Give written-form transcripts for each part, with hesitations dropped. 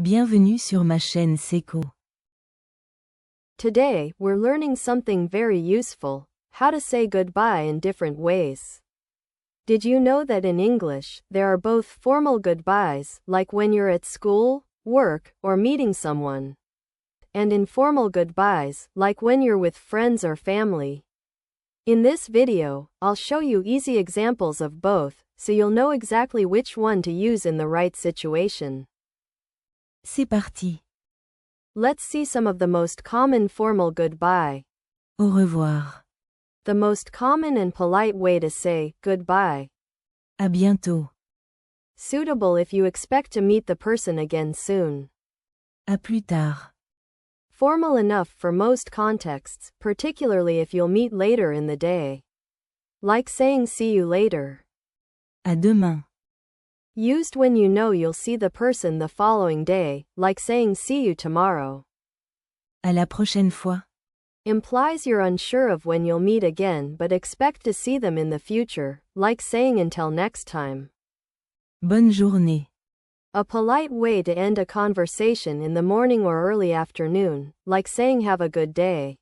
Bienvenue sur ma chaîne Seco. Today, we're learning something very useful: how to say goodbye in different ways. Did you know that in English, there are both formal goodbyes, like when you're at school, work, or meeting someone, and informal goodbyes, like when you're with friends or family? In this video, I'll show you easy examples of both, so you'll know exactly which one to use in the right situation. C'est parti. Let's see some of the most common formal goodbye. Au revoir. The most common and polite way to say goodbye. À bientôt. Suitable if you expect to meet the person again soon. À plus tard. Formal enough for most contexts, particularly if you'll meet later in the day. Like saying see you later. À demain. Used when you know you'll see the person the following day, like saying see you tomorrow. À la prochaine fois. Implies you're unsure of when you'll meet again but expect to see them in the future, like saying until next time. Bonne journée. A polite way to end a conversation in the morning or early afternoon, like saying have a good day.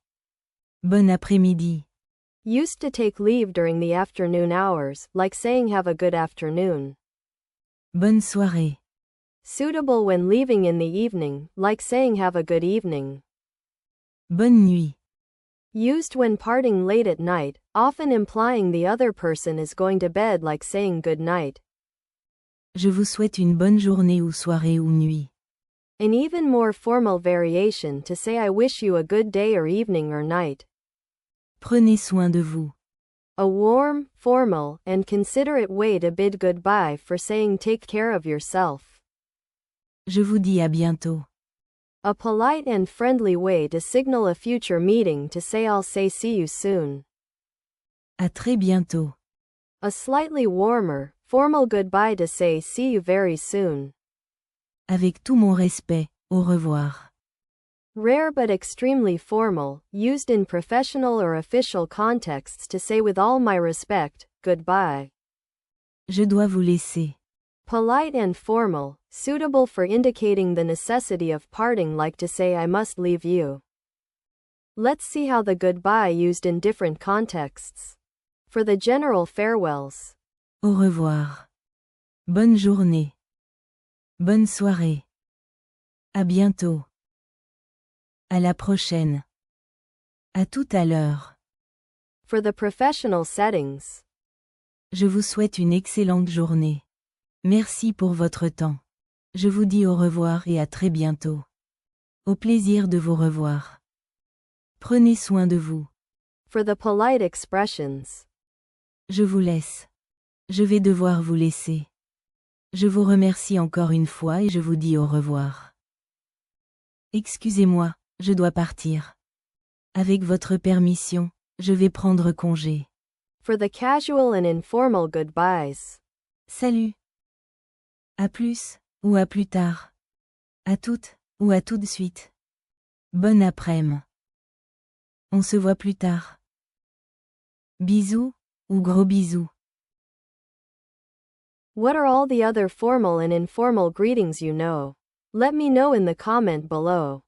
Bon après-midi. Used to take leave during the afternoon hours, like saying have a good afternoon. Bonne soirée. Suitable when leaving in the evening, like saying have a good evening. Bonne nuit. Used when parting late at night, often implying the other person is going to bed, like saying good night. Je vous souhaite une bonne journée ou soirée ou nuit. An even more formal variation to say I wish you a good day or evening or night. Prenez soin de vous. A warm, formal, and considerate way to bid goodbye for saying take care of yourself. Je vous dis à bientôt. A polite and friendly way to signal a future meeting to say I'll say see you soon. À très bientôt. A slightly warmer, formal goodbye to say see you very soon. Avec tout mon respect, au revoir. Rare but extremely formal, used in professional or official contexts to say with all my respect, goodbye. Je dois vous laisser. Polite and formal, suitable for indicating the necessity of parting, like to say I must leave you. Let's see how the goodbye used in different contexts. For the general farewells. Au revoir. Bonne journée. Bonne soirée. À bientôt. À la prochaine. À tout à l'heure. For the professional settings. Je vous souhaite une excellente journée. Merci pour votre temps. Je vous dis au revoir et à très bientôt. Au plaisir de vous revoir. Prenez soin de vous. For the polite expressions. Je vous laisse. Je vais devoir vous laisser. Je vous remercie encore une fois et je vous dis au revoir. Excusez-moi, je dois partir. Avec votre permission, je vais prendre congé. For the casual and informal goodbyes. Salut. À plus, ou à plus tard. À toutes, ou à tout de suite. Bonne après-midi. On se voit plus tard. Bisous, ou gros bisous. What are all the other formal and informal greetings you know? Let me know in the comment below.